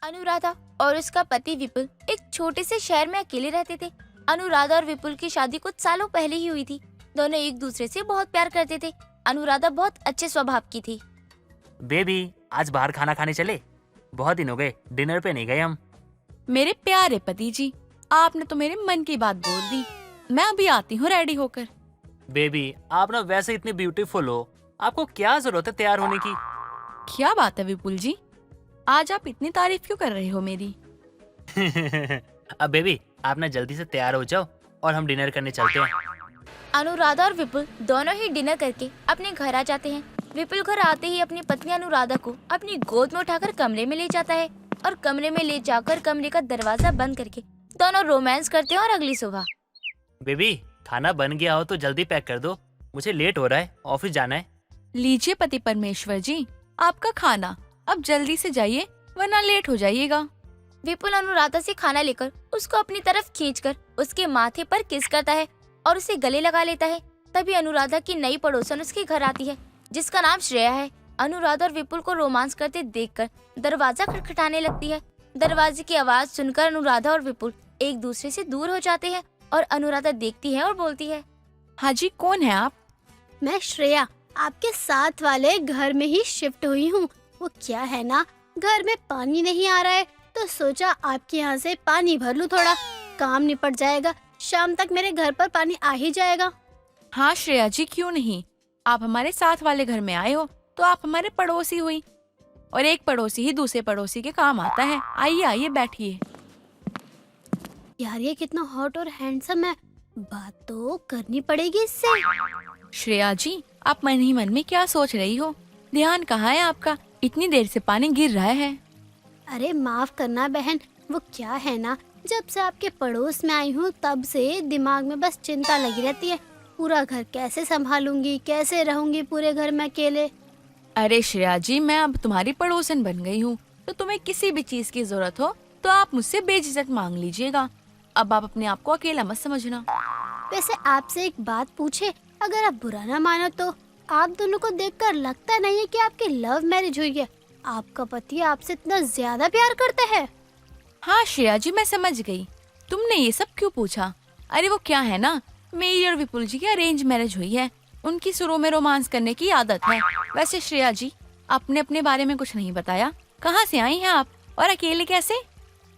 अनुराधा और उसका पति विपुल एक छोटे से शहर में अकेले रहते थे। अनुराधा और विपुल की शादी कुछ सालों पहले ही हुई थी। दोनों एक दूसरे से बहुत प्यार करते थे। अनुराधा बहुत अच्छे स्वभाव की थी। बेबी, आज बाहर खाना खाने चले? बहुत दिन हो गए, डिनर पे नहीं गए हम। मेरे प्यारे पति जी, आपने तो मेरे मन की बात बोल दी। मैं अभी आती हूँ रेडी होकर। बेबी, आप ना वैसे इतनी ब्यूटीफुल हो, आपको क्या जरूरत है तैयार होने की? क्या बात है विपुल जी, आज आप इतनी तारीफ क्यों कर रहे हो मेरी? अब बेबी, आप ना जल्दी से तैयार हो जाओ और हम डिनर करने चलते हैं। अनुराधा और विपुल दोनों ही डिनर करके अपने घर आ जाते हैं। विपुल घर आते ही अपनी पत्नी अनुराधा को अपनी गोद में उठाकर कमरे में ले जाता है और कमरे में ले जाकर कमरे का दरवाजा बंद करके दोनों रोमांस करते हैं। और अगली सुबह बेबी, खाना बन गया हो तो जल्दी पैक कर दो, मुझे लेट हो रहा है, ऑफिस जाना है। लीजिए पति परमेश्वर जी, आपका खाना। अब जल्दी से जाइए वरना लेट हो जाइएगा। विपुल अनुराधा से खाना लेकर उसको अपनी तरफ खींचकर उसके माथे पर किस करता है और उसे गले लगा लेता है। तभी अनुराधा की नई पड़ोसन उसके घर आती है जिसका नाम श्रेया है। अनुराधा और विपुल को रोमांस करते देखकर दरवाजा खटखटाने लगती है। दरवाजे की आवाज सुनकर अनुराधा और विपुल एक दूसरे से दूर हो जाते हैं और अनुराधा देखती है और बोलती है, हाँ जी, कौन है आप? मैं श्रेया, आपके साथ वाले घर में ही शिफ्ट हुई हूँ। वो क्या है ना, घर में पानी नहीं आ रहा है तो सोचा आपके यहाँ से पानी भर लूँ, थोड़ा काम निपट जाएगा। शाम तक मेरे घर पर पानी आ ही जाएगा। हाँ श्रेया जी, क्यों नहीं। आप हमारे साथ वाले घर में आए हो तो आप हमारे पड़ोसी हुई, और एक पड़ोसी ही दूसरे पड़ोसी के काम आता है। आइए आइए बैठिए। यार ये कितना हॉट और हैंडसम है, बात तो करनी पड़ेगी इससे। श्रेया जी, आप मन ही मन में क्या सोच रही हो? ध्यान कहाँ है आपका? इतनी देर से पानी गिर रहा है। अरे माफ करना बहन, वो क्या है ना, जब से आपके पड़ोस में आई हूँ तब से दिमाग में बस चिंता लगी रहती है। पूरा घर कैसे संभालूंगी, कैसे रहूंगी पूरे घर में अकेले। अरे श्रेया जी, मैं अब तुम्हारी पड़ोसन बन गई हूँ, तो तुम्हें किसी भी चीज की जरूरत हो तो आप मुझसे बेझिझक मांग लीजिएगा। अब आप अपने आप को अकेला मत समझना। वैसे आपसे एक बात पूछे, अगर आप बुरा ना मानो तो आप दोनों को देखकर लगता नहीं है कि आपकी लव मैरिज हुई है? आपका पति आपसे इतना ज्यादा प्यार करता है? हाँ श्रेया जी, मैं समझ गई। तुमने ये सब क्यों पूछा? अरे वो क्या है ना, मेरी और विपुल जी की अरेंज मैरिज हुई है। उनकी शुरू में रोमांस करने की आदत है। वैसे श्रेया जी, आपने अपने बारे में कुछ नहीं बताया। कहाँ से आई हैं आप और अकेले कैसे?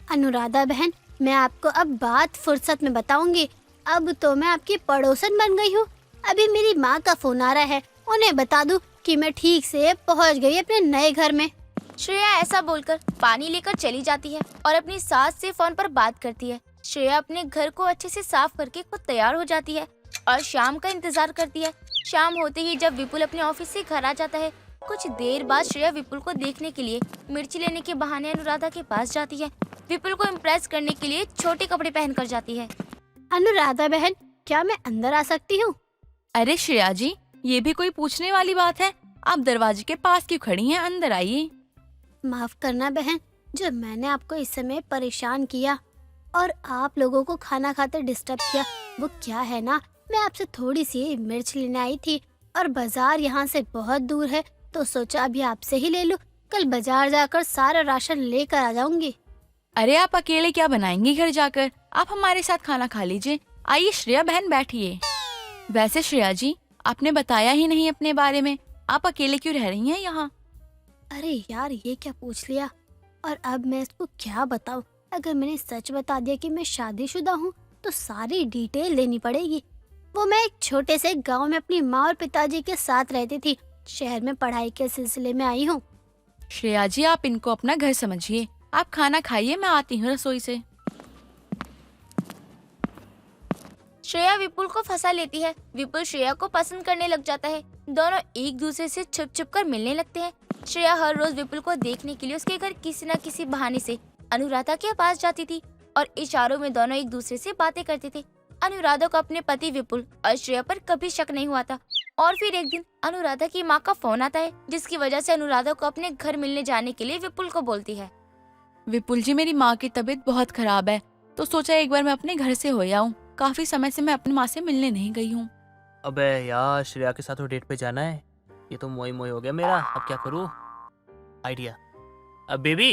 अनुराधा बहन, मैं आपको अब बात फुर्सत में बताऊंगी। अब तो मैं आपकी पड़ोसन बन गई हूँ। अभी मेरी माँ का फोन आ रहा है, उन्हें बता दूं कि मैं ठीक से पहुँच गई अपने नए घर में। श्रेया ऐसा बोलकर पानी लेकर चली जाती है और अपनी सास से फोन पर बात करती है। श्रेया अपने घर को अच्छे से साफ करके खुद तैयार हो जाती है और शाम का इंतजार करती है। शाम होते ही जब विपुल अपने ऑफिस से घर आ जाता है, कुछ देर बाद श्रेया विपुल को देखने के लिए मिर्ची लेने के बहाने अनुराधा के पास जाती है। विपुल को इम्प्रेस करने के लिए छोटे कपड़े पहनकर जाती है। अनुराधा बहन, क्या मैं अंदर आ सकती हूँ? अरे श्रेया जी, ये भी कोई पूछने वाली बात है? आप दरवाजे के पास क्यों खड़ी हैं? अंदर आइए। माफ करना बहन, जो मैंने आपको इस समय परेशान किया और आप लोगों को खाना खाते डिस्टर्ब किया। वो क्या है ना, मैं आपसे थोड़ी सी मिर्च लेने आई थी और बाजार यहाँ से बहुत दूर है तो सोचा अभी आपसे ही ले लूं। कल बाजार जाकर सारा राशन लेकर आ जाऊंगी। अरे आप अकेले क्या बनाएंगी घर जाकर? आप हमारे साथ खाना खा लीजिए। आइए श्रेया बहन, बैठिए। वैसे श्रेया जी, आपने बताया ही नहीं अपने बारे में। आप अकेले क्यों रह रही हैं यहाँ? अरे यार, ये क्या पूछ लिया, और अब मैं इसको क्या बताऊं? अगर मैंने सच बता दिया कि मैं शादीशुदा हूँ तो सारी डिटेल देनी पड़ेगी। वो मैं एक छोटे से गांव में अपनी माँ और पिताजी के साथ रहती थी। शहर में पढ़ाई के सिलसिले में आई हूँ। श्रेया जी, आप इनको अपना घर समझिए। आप खाना खाइए, मैं आती हूँ रसोई से। श्रेया विपुल को फंसा लेती है। विपुल श्रेया को पसंद करने लग जाता है। दोनों एक दूसरे से छुप छुप कर मिलने लगते हैं। श्रेया हर रोज विपुल को देखने के लिए उसके घर किसी न किसी बहाने से अनुराधा के पास जाती थी और इशारों में दोनों एक दूसरे से बातें करते थे। अनुराधा को अपने पति विपुल और श्रेया पर कभी शक नहीं हुआ था। और फिर एक दिन अनुराधा की माँ का फोन आता है, जिसकी वजह से अनुराधा को अपने घर मिलने जाने के लिए विपुल को बोलती है। विपुल जी, मेरी माँ की तबीयत बहुत खराब है तो सोचा एक बार मैं अपने घर से हो आऊं। काफी समय से मैं अपनी माँ से मिलने नहीं गई हूँ। अबे यार, श्रेया के साथ वो डेट पे जाना है। ये तो मोई मोई हो गया मेरा, अब क्या करूँ? आइडिया। अब बेबी,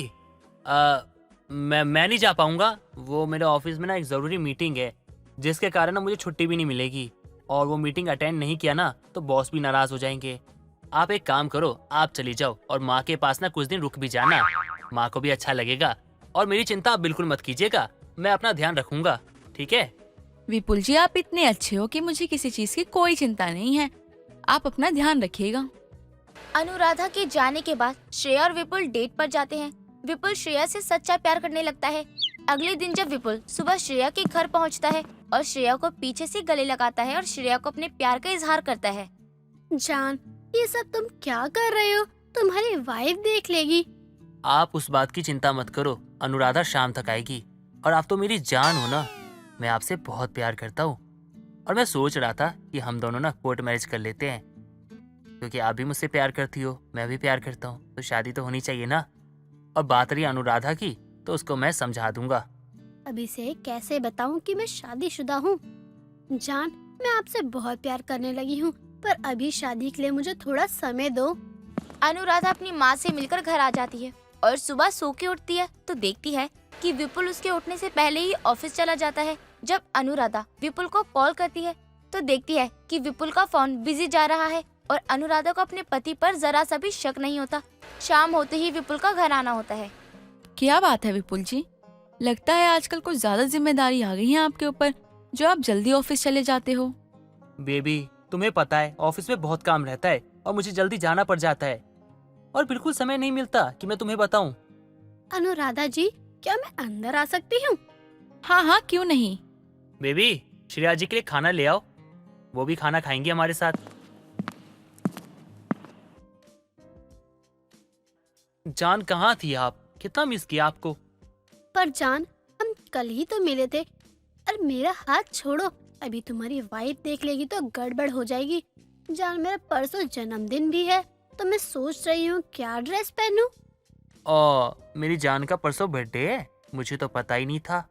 मैं नहीं जा पाऊंगा। वो मेरे ऑफिस में ना एक ज़रूरी मीटिंग है जिसके कारण ना मुझे छुट्टी भी नहीं मिलेगी, और वो मीटिंग अटेंड नहीं किया ना तो बॉस भी नाराज़ हो जाएंगे। आप एक काम करो, आप चली जाओ और माँ के पास ना कुछ दिन रुक भी जाना, माँ को भी अच्छा लगेगा। और मेरी चिंता आप बिल्कुल मत कीजिएगा, मैं अपना ध्यान रखूंगा, ठीक है? विपुल जी, आप इतने अच्छे हो कि मुझे किसी चीज की कोई चिंता नहीं है। आप अपना ध्यान रखिएगा। अनुराधा के जाने के बाद श्रेया और विपुल डेट पर जाते हैं। विपुल श्रेया से सच्चा प्यार करने लगता है। अगले दिन जब विपुल सुबह श्रेया के घर पहुंचता है और श्रेया को पीछे से गले लगाता है और श्रेया को अपने प्यार का इजहार करता है। जान, ये सब तुम क्या कर रहे हो? तुम्हारी वाइफ देख लेगी। आप उस बात की चिंता मत करो, अनुराधा शाम तक आएगी। और आप तो मेरी जान हो ना, मैं आपसे बहुत प्यार करता हूँ। और मैं सोच रहा था कि हम दोनों ना कोर्ट मैरिज कर लेते हैं, क्योंकि आप भी मुझसे प्यार करती हो, मैं भी प्यार करता हूँ, तो शादी तो होनी चाहिए ना। और बात रही अनुराधा की, तो उसको मैं समझा दूंगा। अभी से कैसे बताऊं कि मैं शादीशुदा हूँ? जान, मैं आपसे बहुत प्यार करने लगी हूँ, पर अभी शादी के लिए मुझे थोड़ा समय दो। अनुराधा अपनी माँ से मिलकर घर आ जाती है और सुबह सो के उठती है तो देखती है कि विपुल उसके उठने से पहले ही ऑफिस चला जाता है। जब अनुराधा विपुल को कॉल करती है तो देखती है कि विपुल का फोन बिजी जा रहा है और अनुराधा को अपने पति पर जरा सा भी शक नहीं होता। शाम होते ही विपुल का घर आना होता है। क्या बात है विपुल जी, लगता है आजकल कुछ ज्यादा जिम्मेदारी आ गई है आपके ऊपर, जो आप जल्दी ऑफिस चले जाते हो। बेबी, तुम्हें पता है ऑफिस में बहुत काम रहता है और मुझे जल्दी जाना पड़ जाता है, और बिल्कुल समय नहीं मिलता कि मैं तुम्हें बताऊं। अनुराधा जी, क्या मैं अंदर आ सकती हूँ? हाँ हाँ, क्यों नहीं। बेबी, श्रेया जी के लिए खाना ले आओ, वो भी खाना खाएंगी हमारे साथ। जान, कहाँ थी आप? कितना मिस किया आपको। पर जान, हम कल ही तो मिले थे। और मेरा हाथ छोड़ो, अभी तुम्हारी वाइफ देख लेगी तो गड़बड़ हो जाएगी। जान, मेरा परसों जन्मदिन भी है, तो मैं सोच रही हूँ क्या ड्रेस पहनूं। मेरी जान का परसों बर्थडे है, मुझे तो पता ही नहीं था।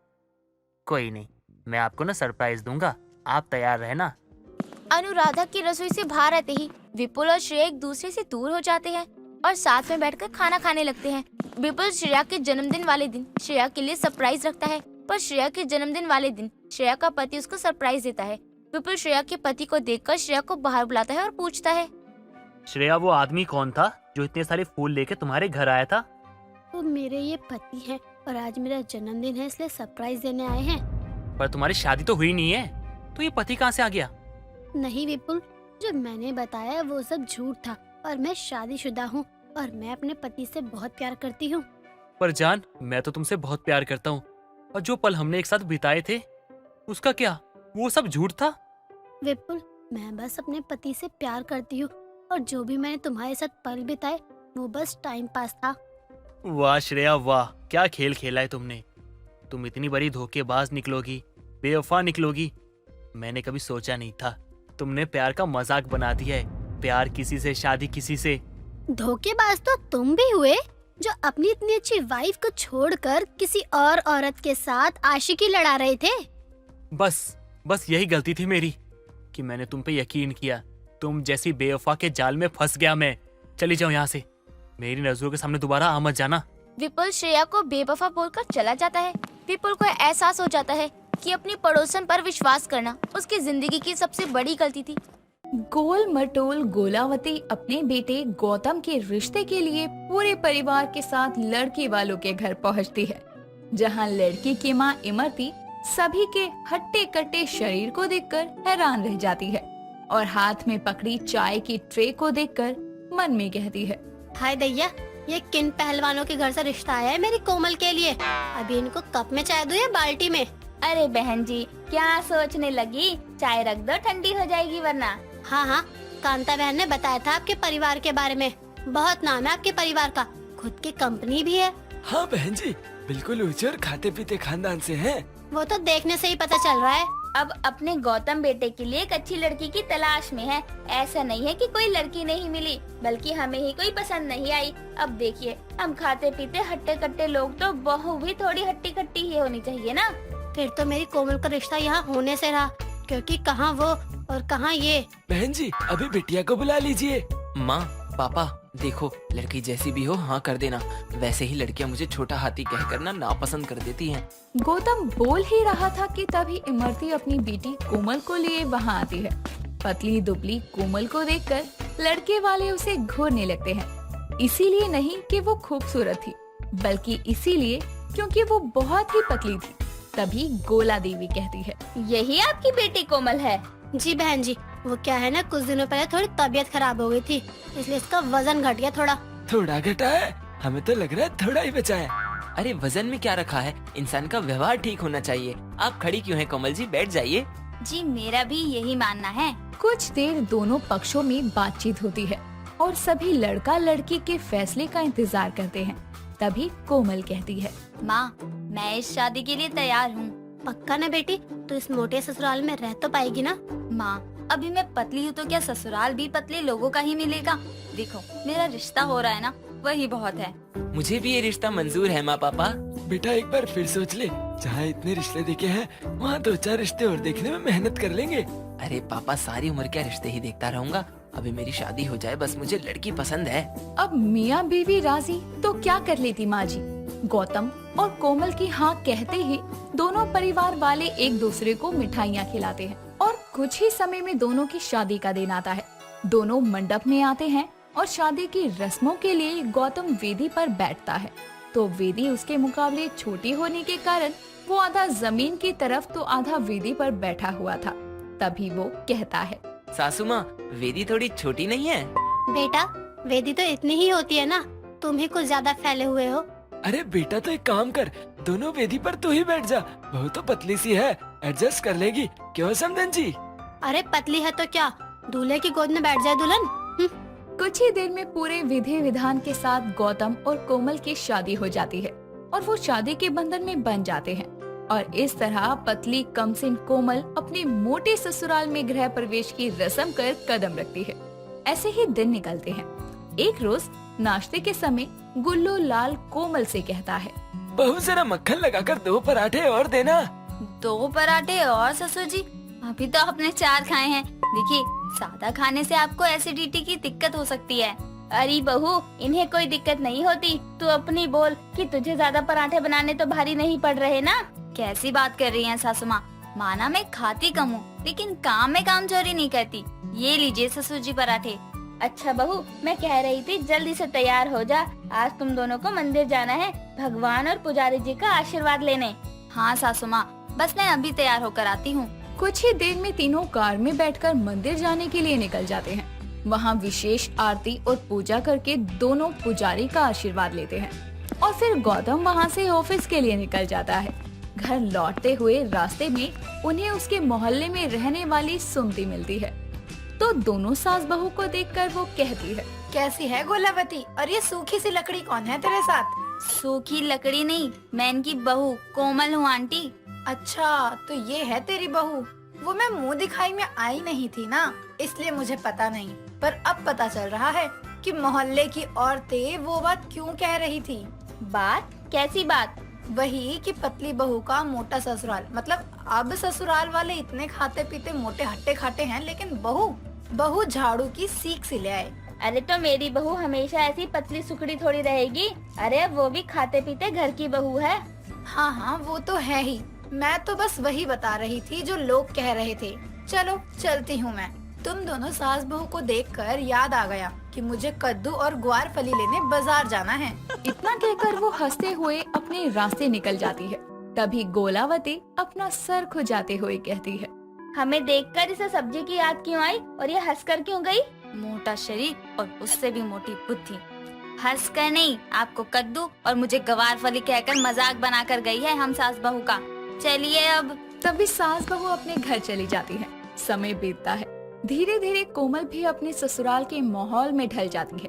कोई नहीं, मैं आपको ना सरप्राइज दूंगा, आप तैयार रहना। अनुराधा की रसोई से बाहर आते ही विपुल और श्रेया एक दूसरे से दूर हो जाते हैं और साथ में बैठकर खाना खाने लगते हैं। विपुल श्रेया के जन्मदिन वाले दिन श्रेया के लिए सरप्राइज रखता है, पर श्रेया के जन्मदिन वाले दिन श्रेया का पति उसको सरप्राइज देता है। विपुल श्रेया के पति को देखकर श्रेया को बाहर बुलाता है और पूछता है, श्रेया, वो आदमी कौन था जो इतने सारे फूल लेके तुम्हारे घर आया था? वो मेरे ये पति हैं और आज मेरा जन्मदिन है, इसलिए सरप्राइज देने आए हैं। पर तुम्हारी शादी तो हुई नहीं है, तो ये पति कहाँ से आ गया? नहीं विपुल, जो मैंने बताया वो सब झूठ था, और मैं शादीशुदा हूँ और मैं अपने पति से बहुत प्यार करती हूँ। पर जान, मैं तो तुमसे बहुत प्यार करता हूँ, और जो पल हमने एक साथ बिताए थे उसका क्या, वो सब झूठ था? विपुल, मैं बस अपने पति से प्यार करती हूँ, और जो भी मैंने तुम्हारे साथ पल बिताए वो बस टाइम पास था। वाह श्रेया वाह, क्या खेल खेला है तुमने। तुम इतनी बड़ी धोखेबाज निकलोगी, बेवफा निकलोगी, मैंने कभी सोचा नहीं था। तुमने प्यार का मजाक बना दिया है, प्यार किसी से, शादी किसी से। धोखेबाज तो तुम भी हुए, जो अपनी इतनी अच्छी वाइफ को छोड़कर किसी और औरत के साथ आशिकी लड़ा रहे थे। बस यही गलती थी मेरी कि मैंने तुम पे यकीन किया। तुम जैसी बेवफा के जाल में फंस गया मैं। चली जाओ यहाँ से, मेरी नजरों के सामने दोबारा आ मत जाना। विपुल श्रेया को बेवफा बोलकर चला जाता है। विपुल को एहसास हो जाता है कि अपनी पड़ोसन पर विश्वास करना उसकी जिंदगी की सबसे बड़ी गलती थी। गोल मटोल गोलावती अपने बेटे गौतम के रिश्ते के लिए पूरे परिवार के साथ लड़की वालों के घर पहुंचती है, जहां लड़की की मां इमरती सभी के हट्टे कट्टे शरीर को देखकर हैरान रह जाती है और हाथ में पकड़ी चाय की ट्रे को देखकर मन में कहती है, हाय दैया, ये किन पहलवानों के घर से रिश्ता आया है मेरी कोमल के लिए। अभी इनको कप में चाय दूं या बाल्टी में? अरे बहन जी, क्या सोचने लगी, चाय रख दो, ठंडी हो जाएगी वरना। हाँ, कांता बहन ने बताया था आपके परिवार के बारे में। बहुत नाम है आपके परिवार का, खुद की कंपनी भी है। हाँ बहन जी, बिल्कुल ऊंचे और खाते पीते खानदान से हैं। वो तो देखने से ही पता चल रहा है। अब अपने गौतम बेटे के लिए एक अच्छी लड़की की तलाश में है। ऐसा नहीं है कि कोई लड़की नहीं मिली, बल्कि हमें ही कोई पसंद नहीं आई। अब देखिए, हम खाते पीते हट्टे कट्टे लोग, तो बहू भी थोड़ी हट्टी कट्टी ही होनी चाहिए ना। फिर तो मेरी कोमल का रिश्ता यहाँ होने से रहा, क्योंकि कहाँ वो और कहाँ ये। बहन जी, अभी बिटिया को बुला लीजिए। माँ, पापा देखो, लड़की जैसी भी हो हाँ कर देना। वैसे ही लड़कियां मुझे छोटा हाथी कहकर ना नापसंद कर देती हैं। गौतम बोल ही रहा था कि तभी इमरती अपनी बेटी कोमल को लिए वहाँ आती है। पतली दुबली कोमल को देखकर लड़के वाले उसे घूरने लगते हैं। इसीलिए नहीं कि वो खूबसूरत थी, बल्कि इसीलिए क्योंकि वो बहुत ही पतली थी। तभी गोला देवी कहती है, यही आपकी बेटी कोमल है? जी बहन जी, वो क्या है ना, कुछ दिनों पहले थोड़ी तबीयत खराब हो गई थी, इसलिए इसका वजन घट गया थोड़ा। थोड़ा घटा है? हमें तो लग रहा है थोड़ा ही बचा है। अरे वजन में क्या रखा है, इंसान का व्यवहार ठीक होना चाहिए। आप खड़ी क्यों हैं कोमल जी, बैठ जाइए। जी मेरा भी यही मानना है। कुछ देर दोनों पक्षों में बातचीत होती है और सभी लड़का लड़की के फैसले का इंतजार करते हैं। तभी कोमल कहती है, माँ, मैं इस शादी के लिए तैयार हूँ। पक्का ना बेटी, तो इस मोटे ससुराल में रह तो पाएगी ना? माँ, अभी मैं पतली हूँ तो क्या ससुराल भी पतले लोगों का ही मिलेगा? देखो मेरा रिश्ता हो रहा है ना, वही बहुत है। मुझे भी ये रिश्ता मंजूर है माँ पापा। बेटा एक बार फिर सोच ले, जहाँ इतने रिश्ते देखे हैं वहाँ 2-4 रिश्ते और देखने में मेहनत कर लेंगे। अरे पापा सारी उम्र क्या रिश्ते ही देखता रहूंगा। अभी मेरी शादी हो जाए बस, मुझे लड़की पसंद है। अब मियाँ बीवी राजी तो क्या कर लेती माँ जी। गौतम और कोमल की हाँ कहते ही दोनों परिवार वाले एक दूसरे को मिठाइयाँ खिलाते हैं और कुछ ही समय में दोनों की शादी का दिन आता है। दोनों मंडप में आते हैं और शादी की रस्मों के लिए गौतम वेदी पर बैठता है, तो वेदी उसके मुकाबले छोटी होने के कारण वो आधा जमीन की तरफ तो आधा वेदी पर बैठा हुआ था। तभी वो कहता है, सासू माँ, वेदी थोड़ी छोटी नहीं है? बेटा वेदी तो इतनी ही होती है ना, तुम ही कुछ ज्यादा फैले हुए हो। अरे बेटा तो एक काम कर, दोनों वेदी पर तू ही बैठ जा। बहू तो पतली सी है, एडजस्ट कर लेगी। क्यों समधन जी? अरे पतली है तो क्या, दूल्हे की गोद में बैठ जाए दुल्हन। कुछ ही देर में पूरे विधि विधान के साथ गौतम और कोमल की शादी हो जाती है और वो शादी के बंधन में बन जाते हैं। और इस तरह पतली कमसिन कोमल अपने मोटे ससुराल में गृह प्रवेश की रस्म कर कदम रखती है। ऐसे ही दिन निकलते हैं। एक रोज नाश्ते के समय गुल्लू लाल कोमल से कहता है, बहू जरा मक्खन लगाकर 2 पराठे और देना। 2 पराठे और ससुर जी? अभी तो आपने 4 खाए हैं। देखिए, सादा खाने से आपको एसिडिटी की दिक्कत हो सकती है। अरे बहू, इन्हें कोई दिक्कत नहीं होती। तू अपनी बोल कि तुझे ज्यादा पराठे बनाने तो भारी नहीं पड़ रहे ना? कैसी बात कर रही हैं सासू माँ? माना मैं खाती कम हूँ, लेकिन काम में काम चोरी नहीं करती। ये लीजिए ससुर जी पराठे। अच्छा बहू, मैं कह रही थी जल्दी से तैयार हो जा, आज तुम दोनों को मंदिर जाना है भगवान और पुजारी जी का आशीर्वाद लेने। हाँ सासू माँ, बस मैं अभी तैयार होकर आती हूँ। कुछ ही देर में तीनों कार में बैठकर मंदिर जाने के लिए निकल जाते हैं। वहाँ विशेष आरती और पूजा करके दोनों पुजारी का आशीर्वाद लेते हैं और फिर गौतम वहाँ से ऑफिस के लिए निकल जाता है। घर लौटते हुए रास्ते में उन्हें उसके मोहल्ले में रहने वाली सुमति मिलती है, तो दोनों सास बहू को देखकर वो कहती है, कैसी है गोलावती, और ये सूखी सी लकड़ी कौन है तेरे साथ? सूखी लकड़ी नहीं, मैं इनकी बहू कोमल हूँ आंटी। अच्छा, तो ये है तेरी बहू। वो मैं मुंह दिखाई में आई नहीं थी ना, इसलिए मुझे पता नहीं, पर अब पता चल रहा है कि मोहल्ले की औरतें वो बात क्यों कह रही थी। बात? कैसी बात? वही कि पतली बहू का मोटा ससुराल, मतलब अब ससुराल वाले इतने खाते पीते मोटे हट्टे खाटे हैं, लेकिन बहू झाड़ू की सीख से ले आए। अरे तो मेरी बहू हमेशा ऐसी पतली सुकड़ी थोड़ी रहेगी। अरे वो भी खाते पीते घर की बहू है। हाँ हाँ, वो तो है ही। मैं तो बस वही बता रही थी जो लोग कह रहे थे। चलो चलती हूँ मैं। तुम दोनों सास बहू को देखकर याद आ गया कि मुझे कद्दू और ग्वार फली लेने बाजार जाना है। इतना कहकर वो हंसते हुए अपने रास्ते निकल जाती है। तभी गोलावती अपना सर खुजाते हुए कहती है, हमें देखकर इसे सब्जी की याद क्यों आई और ये हंसकर क्यों गई? मोटा शरीर और उससे भी मोटी बुद्धि। हंसकर नहीं, आपको कद्दू और मुझे गवार फली कहकर मजाक बनाकर गई है हम सास बहू का। चलिए अब। तभी सास बहू अपने घर चली जाती है। समय बीतता है। धीरे धीरे कोमल भी अपने ससुराल के माहौल में ढल जाती है।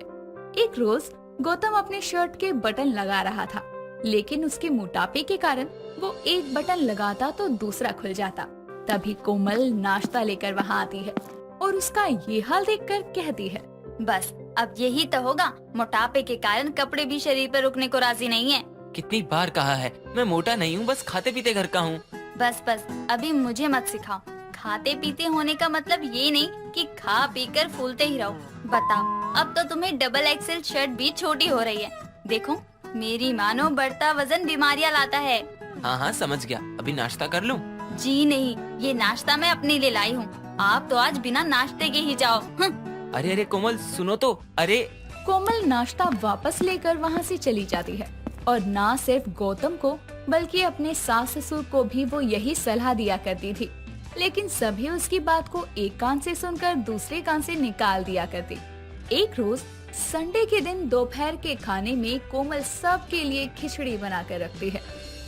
एक रोज गौतम अपने शर्ट के बटन लगा रहा था, लेकिन उसके मोटापे के कारण वो एक बटन लगाता तो दूसरा खुल जाता। तभी कोमल नाश्ता लेकर वहाँ आती है और उसका ये हाल देखकर कहती है, बस अब यही तो होगा, मोटापे के कारण कपड़े भी शरीर पर रुकने को राजी नहीं है। कितनी बार कहा है, मैं मोटा नहीं हूँ, बस खाते पीते घर का हूँ। बस अभी मुझे मत सिखाओ। खाते पीते होने का मतलब ये नहीं कि खा पी कर फूलते ही रहो। बताओ, अब तो तुम्हें डबल एक्सेल शर्ट भी छोटी हो रही है। देखो मेरी मानो बढ़ता वजन बीमारियां लाता है। हाँ हाँ समझ गया, अभी नाश्ता कर लूँ? जी नहीं, ये नाश्ता मैं अपने लिए लाई हूँ। आप तो आज बिना नाश्ते के ही जाओ। अरे अरे कोमल सुनो तो, अरे कोमल नाश्ता वापस लेकर वहाँ से चली जाती है और ना सिर्फ गौतम को बल्कि अपने सास ससुर को भी वो यही सलाह दिया करती थी, लेकिन सभी उसकी बात को एक कान से सुनकर दूसरे कान से निकाल दिया करती। एक रोज संडे के दिन दोपहर के खाने में कोमल सबके लिए खिचड़ी बना कर रखती है,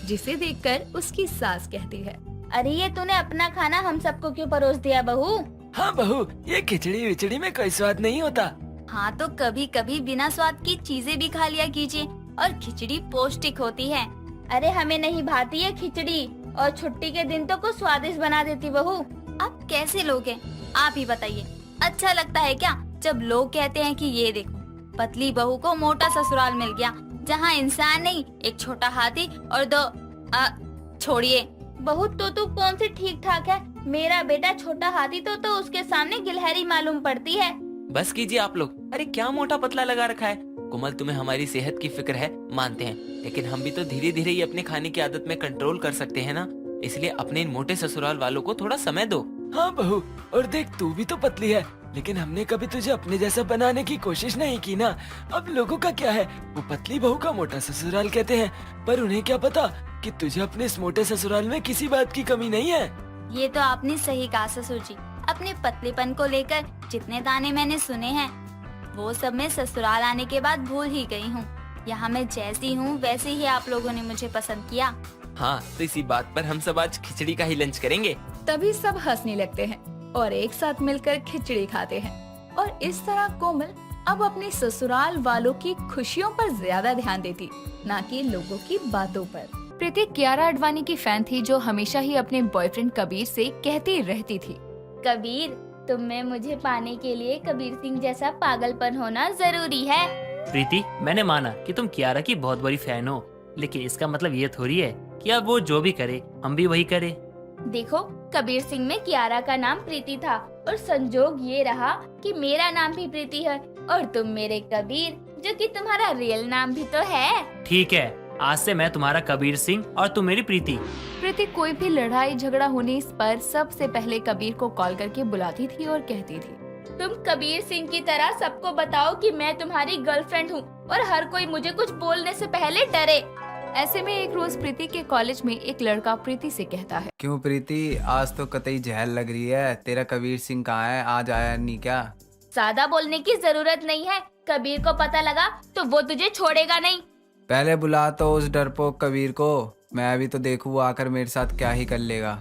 जिसे देखकर उसकी सास कहती है, अरे ये तूने अपना खाना हम सबको क्यों परोस दिया बहू? हाँ बहू, ये खिचड़ी विचड़ी में कोई स्वाद नहीं होता। हाँ तो कभी कभी बिना स्वाद की चीजें भी खा लिया कीजिए, और खिचड़ी पौष्टिक होती है। अरे हमें नहीं भाती है खिचड़ी, और छुट्टी के दिन तो कुछ स्वादिष्ट बना देती बहू। आप कैसे लोग हैं, आप ही बताइए। अच्छा लगता है क्या जब लोग कहते हैं कि ये देखो पतली बहू को मोटा ससुराल मिल गया, जहाँ इंसान नहीं एक छोटा हाथी और दो छोड़िए बहू तो तू कौन सी ठीक ठाक है? मेरा बेटा छोटा हाथी तो उसके सामने गिलहरी मालूम पड़ती है। बस कीजिए आप लोग, अरे क्या मोटा पतला लगा रखा है। कोमल तुम्हें हमारी सेहत की फिक्र है, मानते हैं, लेकिन हम भी तो धीरे धीरे ही अपने खाने की आदत में कंट्रोल कर सकते हैं ना। इसलिए अपने इन मोटे ससुराल वालों को थोड़ा समय दो। हाँ बहू, और देख तू भी तो पतली है, लेकिन हमने कभी तुझे अपने जैसा बनाने की कोशिश नहीं की ना। अब लोगों का क्या है, वो पतली बहू का मोटा ससुराल कहते हैं, पर उन्हें क्या पता कि तुझे अपने इस मोटे ससुराल में किसी बात की कमी नहीं है। ये तो आपने सही कहा ससुर जी। अपने पतलेपन को लेकर जितने ताने मैंने सुने हैं वो सब मैं ससुराल आने के बाद भूल ही गई हूँ। यहाँ मैं जैसी हूँ वैसे ही आप लोगों ने मुझे पसंद किया। हाँ तो इसी बात पर हम सब आज खिचड़ी का ही लंच करेंगे। तभी सब हंसने लगते हैं और एक साथ मिलकर खिचड़ी खाते हैं। और इस तरह कोमल अब अपने ससुराल वालों की खुशियों पर ज्यादा ध्यान देती, ना कि लोगों की बातों पर। प्रीति कियारा आडवाणी की फैन थी, जो हमेशा ही अपने बॉयफ्रेंड कबीर से कहती रहती थी, कबीर तुम में मुझे पाने के लिए कबीर सिंह जैसा पागलपन होना जरूरी है। प्रीति, मैंने माना कि तुम कियारा की बहुत बड़ी फैन हो, लेकिन इसका मतलब ये थोड़ी है कि अब वो जो भी करे हम भी वही करें। देखो कबीर सिंह में कियारा का नाम प्रीति था, और संजोग ये रहा कि मेरा नाम भी प्रीति है, और तुम मेरे कबीर, जो कि तुम्हारा रियल नाम भी तो है। ठीक है, आज से मैं तुम्हारा कबीर सिंह और तुम मेरी प्रीति। प्रीति कोई भी लड़ाई झगड़ा होने पर सबसे पहले कबीर को कॉल करके बुलाती थी और कहती थी, तुम कबीर सिंह की तरह सबको बताओ कि मैं तुम्हारी गर्लफ्रेंड हूँ, और हर कोई मुझे कुछ बोलने से पहले डरे। ऐसे में एक रोज प्रीति के कॉलेज में एक लड़का प्रीति से कहता है, क्यों प्रीति, आज तो कतई जहर लग रही है। तेरा कबीर सिंह कहाँ है, आज आया नहीं क्या? ज्यादा बोलने की जरूरत नहीं है, कबीर को पता लगा तो वो तुझे छोड़ेगा नहीं। पहले बुला तो उस डरपोक कबीर को, मैं भी तो देखूं वो आकर मेरे साथ क्या ही कर लेगा।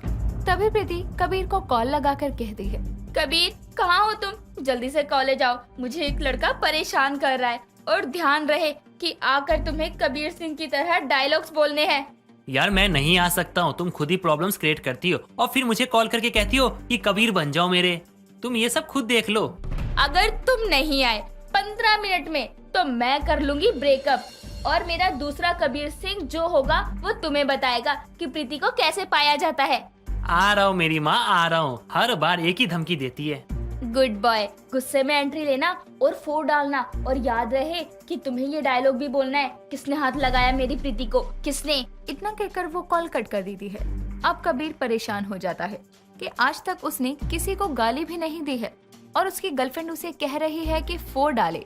तभी प्रीति कबीर को कॉल लगाकर कहती है, कबीर कहाँ हो तुम? जल्दी से कॉलेज आओ, मुझे एक लड़का परेशान कर रहा है, और ध्यान रहे कि आकर तुम्हें कबीर सिंह की तरह डायलॉग्स बोलने हैं। यार मैं नहीं आ सकता हूँ, तुम खुद ही प्रॉब्लम्स क्रिएट करती हो और फिर मुझे कॉल करके कहती हो कि कबीर बन जाओ मेरे। तुम ये सब खुद देख लो। अगर तुम नहीं आए 15 मिनट में तो मैं कर लूंगी ब्रेकअप, और मेरा दूसरा कबीर सिंह जो होगा वो तुम्हें बताएगा कि प्रीति को कैसे पाया जाता है। आ रहा हूँ मेरी माँ, आ रहा हूँ। हर बार एक ही धमकी देती है। गुड बॉय, गुस्से में एंट्री लेना और 4 डालना, और याद रहे कि तुम्हें ये डायलॉग भी बोलना है, किसने हाथ लगाया मेरी प्रीति को, किसने। इतना कहकर वो कॉल कट कर देती है। अब कबीर परेशान हो जाता है कि आज तक उसने किसी को गाली भी नहीं दी है, और उसकी गर्लफ्रेंड उसे कह रही है कि 4 डाले।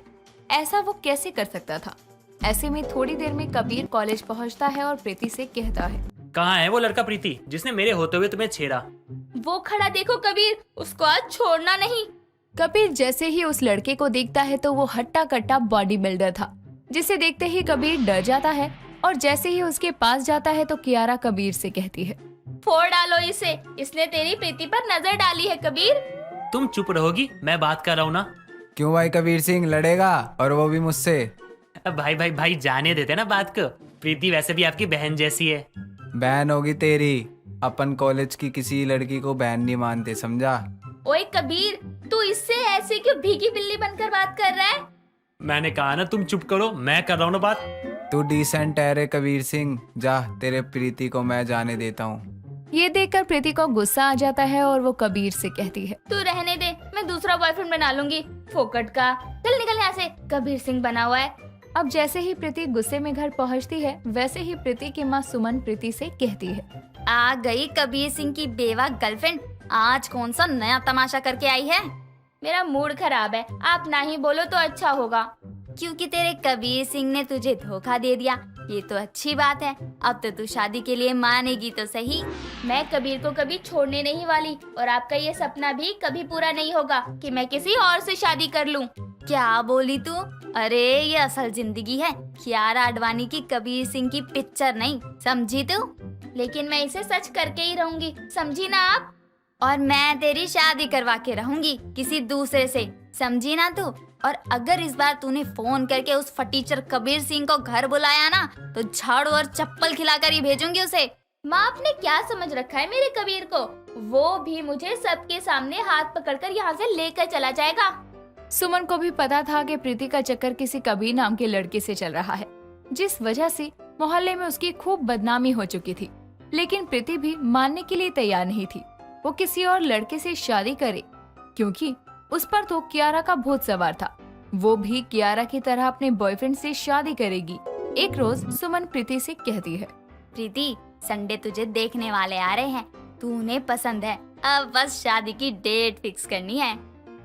ऐसा वो कैसे कर सकता था। ऐसे में थोड़ी देर में कबीर कॉलेज पहुंचता है और प्रीति से कहता है, कहाँ है वो लड़का प्रीति जिसने मेरे होते हुए तुम्हें छेड़ा? वो खड़ा देखो कबीर, उसको आज छोड़ना नहीं। कबीर जैसे ही उस लड़के को देखता है तो वो हट्टा कट्टा बॉडी बिल्डर था, जिसे देखते ही कबीर डर जाता है, और जैसे ही उसके पास जाता है तो कियारा कबीर से कहती है, 4 डालो इसे, इसने तेरी प्रीति पर नजर डाली है। कबीर तुम चुप रहोगी? मैं बात कर रहा हूँ ना। क्यों भाई कबीर सिंह लड़ेगा, और वो भी मुझसे? भाई भाई भाई जाने देते ना बात को। प्रीति वैसे भी आपकी बहन जैसी है। बहन होगी तेरी, अपन कॉलेज की किसी लड़की को बहन नहीं मानते, समझा? ओए कबीर, तू इससे ऐसे क्यों भीगी बिल्ली बनकर बात कर रहा है? मैंने कहा ना तुम चुप करो, मैं कर रहा हूँ ना बात। तू डिसेंट है रे कबीर सिंह, जा तेरे प्रीति को मैं जाने देता हूँ। ये देखकर प्रीति को गुस्सा आ जाता है और वो कबीर से कहती है, तू रहने दे, मैं दूसरा बॉयफ्रेंड बना लूंगी, फोकट का। चल निकल यहाँ यहाँ से, कबीर सिंह बना हुआ है। अब जैसे ही प्रीति गुस्से में घर पहुंचती है, वैसे ही प्रीति की माँ सुमन प्रीति से कहती है, आ गई कबीर सिंह की बेवा गर्लफ्रेंड, आज कौन सा नया तमाशा करके आई है? मेरा मूड खराब है, आप ना ही बोलो तो अच्छा होगा। क्योंकि तेरे कबीर सिंह ने तुझे धोखा दे दिया, ये तो अच्छी बात है। अब तो तू शादी के लिए मानेगी तो सही। मैं कबीर को कभी छोड़ने नहीं वाली, और आपका ये सपना भी कभी पूरा नहीं होगा कि मैं किसी और से शादी कर लूं। क्या बोली तू? अरे ये असल जिंदगी है, कियारा आडवाणी की कबीर सिंह की पिक्चर नहीं, समझी तू? लेकिन मैं इसे सच करके ही रहूंगी, समझी ना आप? और मैं तेरी शादी करवा के रहूंगी किसी दूसरे से, समझी ना तू? और अगर इस बार तूने फोन करके उस फटीचर कबीर सिंह को घर बुलाया ना, तो झाड़ू और चप्पल खिलाकर ही भेजूंगी उसे। माँ, आपने क्या समझ रखा है मेरे कबीर को? वो भी मुझे सबके सामने हाथ पकड़कर यहाँ से लेकर चला जाएगा। सुमन को भी पता था कि प्रीति का चक्कर किसी कबीर नाम के लड़के से चल रहा है, जिस वजह से मोहल्ले में उसकी खूब बदनामी हो चुकी थी। लेकिन प्रीति भी मानने के लिए तैयार नहीं थी। वो किसी और लड़के से शादी करे, क्योंकि उस पर तो कियारा का भूत सवार था। वो भी कियारा की तरह अपने बॉयफ्रेंड से शादी करेगी। एक रोज सुमन प्रीति से कहती है, प्रीति, संडे तुझे देखने वाले आ रहे हैं, तू उन्हें पसंद है, अब बस शादी की डेट फिक्स करनी है।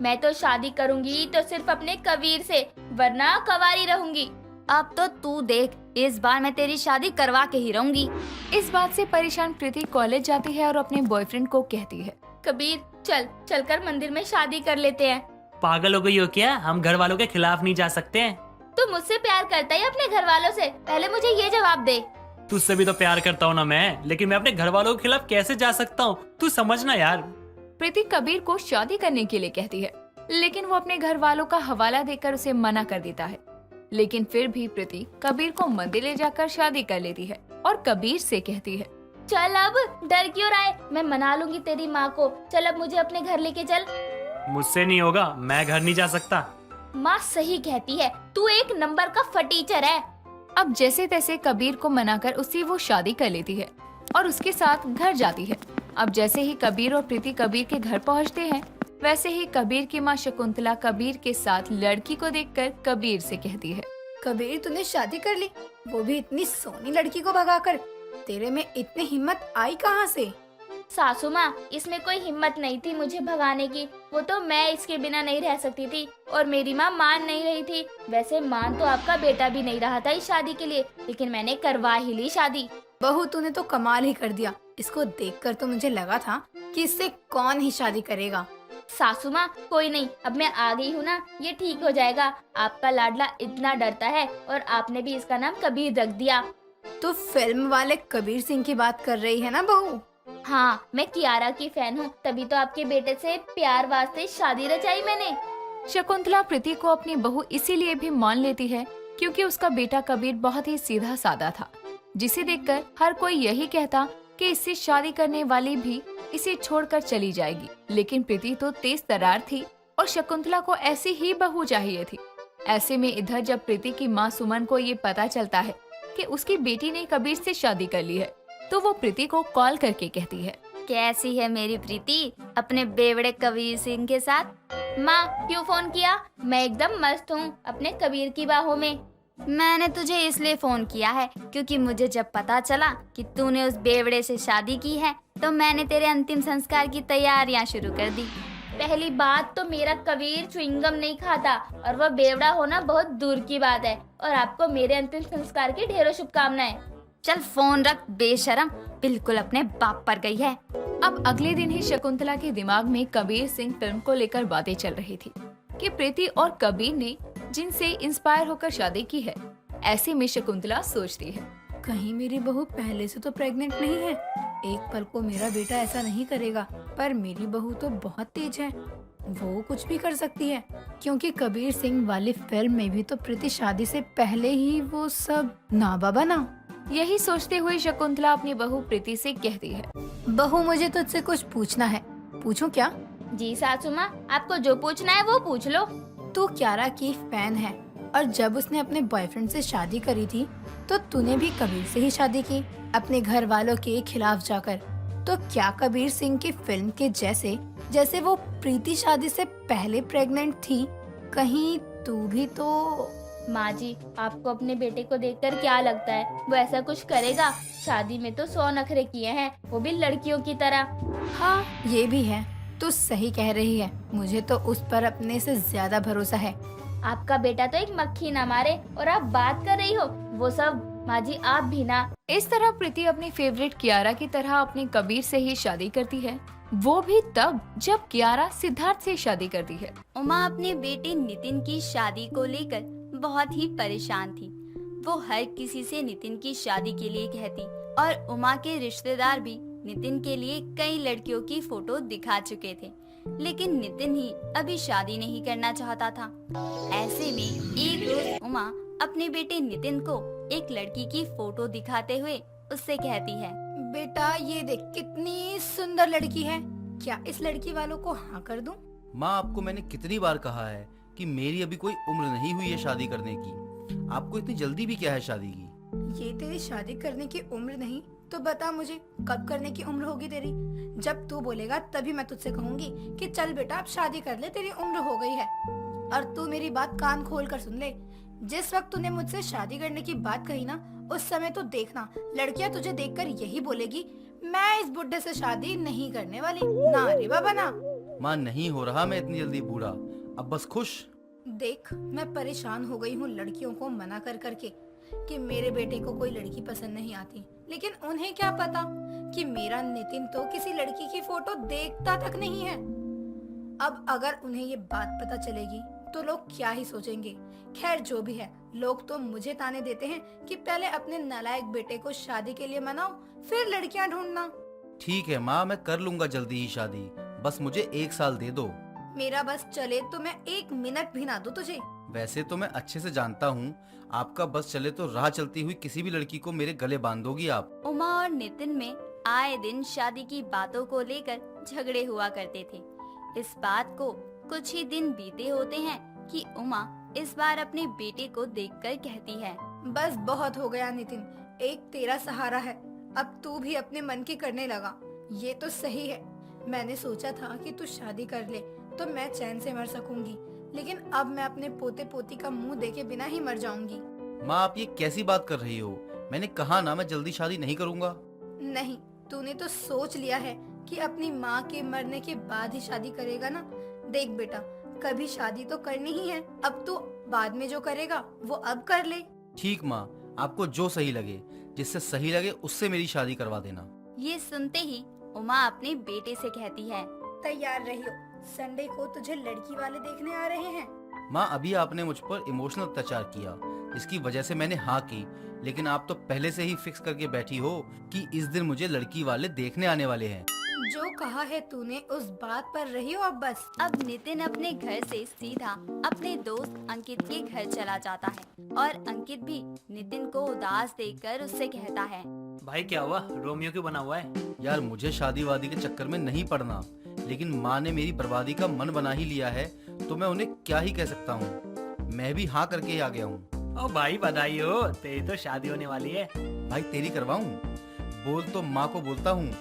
मैं तो शादी करूंगी तो सिर्फ अपने कबीर से, वरना कवारी रहूंगी। अब तो तू देख, इस बार मैं तेरी शादी करवा के ही रहूंगी। इस बात से परेशान प्रीति कॉलेज जाती है और अपने बॉयफ्रेंड को कहती है, कबीर, चलकर मंदिर में शादी कर लेते हैं। पागल हो गई हो क्या? हम घर वालों के खिलाफ नहीं जा सकते हैं। तू मुझसे प्यार करता है अपने घर वालों से? पहले मुझे ये जवाब दे। तुझसे भी तो प्यार करता हूँ ना मैं, लेकिन मैं अपने घर वालों के खिलाफ कैसे जा सकता हूँ? तू समझना यार। प्रीति कबीर को शादी करने के लिए कहती है, लेकिन वो अपने घर वालों का हवाला देकर उसे मना कर देता है। लेकिन फिर भी प्रीति कबीर को मंदिर ले जाकर शादी कर लेती है और कबीर से कहती है, चल अब डर क्यों रहा है, मैं मना लूंगी तेरी माँ को। चल अब मुझे अपने घर लेके चल। मुझसे नहीं होगा, मैं घर नहीं जा सकता। माँ सही कहती है, तू एक नंबर का फटीचर है। अब जैसे तैसे कबीर को मनाकर उससे वो शादी कर लेती है और उसके साथ घर जाती है। अब जैसे ही कबीर और प्रीति कबीर के घर पहुंचते हैं, वैसे ही कबीर की माँ शकुंतला कबीर के साथ लड़की को देखकर कबीर से कहती है, कबीर, तूने शादी कर ली, वो भी इतनी सोनी लड़की को भगाकर। तेरे में इतनी हिम्मत आई कहाँ से? सासू माँ, इसमें कोई हिम्मत नहीं थी मुझे भगाने की। वो तो मैं इसके बिना नहीं रह सकती थी और मेरी माँ मान नहीं रही थी। वैसे मान तो आपका बेटा भी नहीं रहा था इस शादी के लिए, लेकिन मैंने करवा ही ली शादी। बहू, तूने तो कमाल ही कर दिया। इसको देखकर तो मुझे लगा था कि इससे कौन ही शादी करेगा। सासू माँ, कोई नहीं, अब मैं आ गई हूँ ना, ये ठीक हो जाएगा। आपका लाडला इतना डरता है और आपने भी इसका नाम कबीर रख दिया। तो फिल्म वाले कबीर सिंह की बात कर रही है ना बहू? हाँ, मैं कियारा की फैन हूँ, तभी तो आपके बेटे से प्यार वास्ते शादी रचाई मैंने। शकुंतला प्रीति को अपनी बहू इसीलिए भी मान लेती है क्योंकि उसका बेटा कबीर बहुत ही सीधा साधा था, जिसे देखकर हर कोई यही कहता कि इससे शादी करने वाली भी इसे छोड़कर चली जाएगी। लेकिन प्रीति तो तेज तरार थी और शकुंतला को ऐसी ही बहू चाहिए थी। ऐसे में इधर जब प्रीति की माँ सुमन को ये पता चलता है कि उसकी बेटी ने कबीर से शादी कर ली है, तो वो प्रीति को कॉल करके कहती है, कैसी है मेरी प्रीति अपने बेवड़े कबीर सिंह के साथ? माँ, क्यों फोन किया? मैं एकदम मस्त हूँ अपने कबीर की बाहों में। मैंने तुझे इसलिए फोन किया है क्योंकि मुझे जब पता चला कि तूने उस बेवड़े से शादी की है, तो मैंने तेरे अंतिम संस्कार की तैयारियां शुरू कर दी। पहली बात तो मेरा कबीर च्युइंगम नहीं खाता और वह बेवड़ा होना बहुत दूर की बात है। और आपको मेरे अंतिम संस्कार की ढेरों शुभकामनाएं। चल फोन रख बेशरम, बिल्कुल अपने बाप पर गई है। अब अगले दिन ही शकुंतला के दिमाग में कबीर सिंह फिल्म को लेकर बातें चल रही थी कि प्रीति और कबीर ने जिनसे इंस्पायर होकर शादी की है। ऐसे में शकुंतला सोचती है, कहीं मेरी बहू पहले से तो प्रेग्नेंट नहीं है। एक पल को मेरा बेटा ऐसा नहीं करेगा, पर मेरी बहू तो बहुत तेज है, वो कुछ भी कर सकती है। क्योंकि कबीर सिंह वाली फिल्म में भी तो प्रीति शादी से पहले ही वो सब ना बाबा ना। यही सोचते हुए शकुंतला अपनी बहू प्रीति से कहती है, बहू, मुझे तुझसे कुछ पूछना है। पूछूं क्या? जी सासू माँ, आपको जो पूछना है वो पूछ लो। तू कियारा की फैन है और जब उसने अपने बॉयफ्रेंड से शादी करी थी तो तूने भी कबीर से ही शादी की, अपने घर वालों के खिलाफ जाकर। तो क्या कबीर सिंह की फिल्म के जैसे जैसे वो प्रीति शादी से पहले प्रेग्नेंट थी, कहीं तू भी तो। माँ जी, आपको अपने बेटे को देखकर क्या लगता है वो ऐसा कुछ करेगा? शादी में तो 100 नखरे किए हैं, वो भी लड़कियों की तरह। हाँ, ये भी है। तू सही कह रही है। मुझे तो उस पर अपने से ज्यादा भरोसा है। आपका बेटा तो एक मक्खी ना मारे और आप बात कर रही हो वो सब। माँ जी आप भी ना। इस तरह प्रीति अपनी फेवरेट कियारा की तरह अपने कबीर से ही शादी करती है, वो भी तब जब कियारा सिद्धार्थ से शादी करती है। उमा अपने बेटे नितिन की शादी को लेकर बहुत ही परेशान थी। वो हर किसी से नितिन की शादी के लिए कहती और उमा के रिश्तेदार भी नितिन के लिए कई लड़कियों की फोटो दिखा चुके थे, लेकिन नितिन ही अभी शादी नहीं करना चाहता था। ऐसे में एक रोज उमा अपने बेटे नितिन को एक लड़की की फोटो दिखाते हुए उससे कहती है, बेटा ये देख कितनी सुंदर लड़की है, क्या इस लड़की वालों को हाँ कर दूं? माँ, आपको मैंने कितनी बार कहा है कि मेरी अभी कोई उम्र नहीं हुई है शादी करने की। आपको इतनी जल्दी भी क्या है शादी की? ये तेरी शादी करने की उम्र नहीं तो बता मुझे कब करने की उम्र होगी तेरी? जब तू बोलेगा तभी मैं तुझसे कहूंगी कि चल बेटा अब शादी कर ले, तेरी उम्र हो गई है। और तू मेरी बात कान खोल कर सुन ले। जिस वक्त तूने मुझसे शादी करने की बात कही ना, उस समय तो देखना लड़कियां तुझे देखकर यही बोलेगी, मैं इस बुड्ढे से शादी नहीं करने वाली। ना रे बाबा ना। माँ, नहीं हो रहा मैं इतनी जल्दी बूढ़ा, अब बस खुश। देख, मैं परेशान हो गई हूँ लड़कियों को मना कर करके कि मेरे बेटे को कोई लड़की पसंद नहीं आती, लेकिन उन्हें क्या पता कि मेरा नितिन तो किसी लड़की की फोटो देखता तक नहीं है। अब अगर उन्हें ये बात पता चलेगी तो लोग क्या ही सोचेंगे। खैर जो भी है, लोग तो मुझे ताने देते हैं कि पहले अपने नालायक बेटे को शादी के लिए मनाओ, फिर लड़कियां ढूंढना। ठीक है माँ, मैं कर लूंगा जल्दी ही शादी, बस मुझे 1 साल दे दो। मेरा बस चले तो मैं 1 मिनट भी ना दूं तुझे। वैसे तो मैं अच्छे से जानता हूँ, आपका बस चले तो राह चलती हुई किसी भी लड़की को मेरे गले बांध दोगी आप। उमा और नितिन में आए दिन शादी की बातों को लेकर झगड़े हुआ करते थे। इस बात को कुछ ही दिन बीते होते हैं कि उमा इस बार अपने बेटे को देखकर कहती है, बस बहुत हो गया नितिन, एक तेरा सहारा है, अब तू भी अपने मन की करने लगा। ये तो सही है, मैंने सोचा था कि तू शादी कर ले तो मैं चैन से मर सकूंगी, लेकिन अब मैं अपने पोते पोती का मुंह देखे बिना ही मर जाऊंगी। माँ, आप ये कैसी बात कर रही हो? मैंने कहा ना मैं जल्दी शादी नहीं करूँगा। नहीं, तूने तो सोच लिया है कि अपनी माँ के मरने के बाद ही शादी करेगा ना। देख बेटा, कभी शादी तो करनी ही है, अब तू बाद में जो करेगा वो अब कर ले। ठीक माँ, आपको जो सही लगे, जिससे सही लगे उससे मेरी शादी करवा देना। ये सुनते ही उमा अपने बेटे से कहती है, तैयार रहियो, संडे को तुझे लड़की वाले देखने आ रहे हैं। माँ, अभी आपने मुझ पर इमोशनल अत्याचार किया, जिसकी वजह से मैंने हाँ की, लेकिन आप तो पहले से ही फिक्स करके बैठी हो कि इस दिन मुझे लड़की वाले देखने आने वाले हैं। जो कहा है तूने उस बात पर रही हो अब बस। अब नितिन अपने घर से सीधा अपने दोस्त अंकित के घर चला जाता है और अंकित भी नितिन को उदास देखकर उससे कहता है, भाई क्या हुआ, रोमियो क्यों बना हुआ है? यार, मुझे शादी वादी के चक्कर में नहीं पड़ना, लेकिन माँ ने मेरी बर्बादी का मन बना ही लिया है तो मैं उन्हें क्या ही कह सकता हूँ। मैं भी हाँ करके ही आ गया हूँ। ओ भाई बधाई हो, तेरी तो शादी होने वाली है। भाई तेरी करवाऊँ? बोल तो माँ को बोलता हूँ,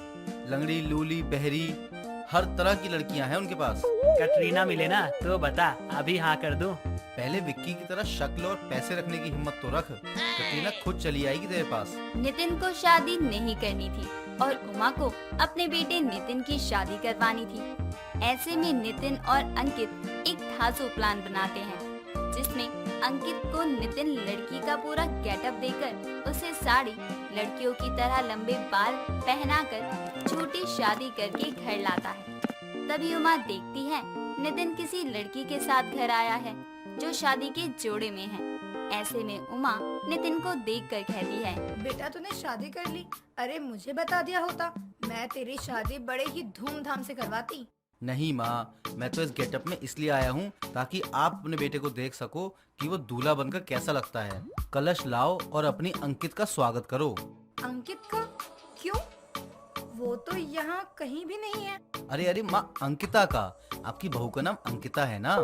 लंगड़ी लूली बहरी हर तरह की लड़कियाँ हैं उनके पास। कटरीना मिले ना तो बता, अभी हाँ कर दूं। पहले विक्की की तरह शक्ल और पैसे रखने की हिम्मत तो रख, कटरीना खुद चली आएगी तेरे पास। नितिन को शादी नहीं करनी थी और उमा को अपने बेटे नितिन की शादी करवानी थी। ऐसे में नितिन और अंकित एक धांसू प्लान बनाते हैं, जिसमें अंकित को नितिन लड़की का पूरा गेटअप देकर उसे साड़ी, लड़कियों की तरह लंबे बाल पहनाकर छोटी शादी करके घर लाता है। तभी उमा देखती है नितिन किसी लड़की के साथ घर आया है जो शादी के जोड़े में है। ऐसे में उमा नितिन को देखकर कहती है, बेटा तूने शादी कर ली, अरे मुझे बता दिया होता, मैं तेरी शादी बड़े ही धूमधाम से करवाती। नहीं माँ, मैं तो इस गेटअप में इसलिए आया हूँ ताकि आप अपने बेटे को देख सको कि वो दूल्हा बनकर कैसा लगता है। कलश लाओ और अपनी अंकित का स्वागत करो। अंकित का? क्यों? वो तो यहाँ कहीं भी नहीं है। अरे अरे माँ, अंकिता का, आपकी बहू का नाम अंकिता है ना।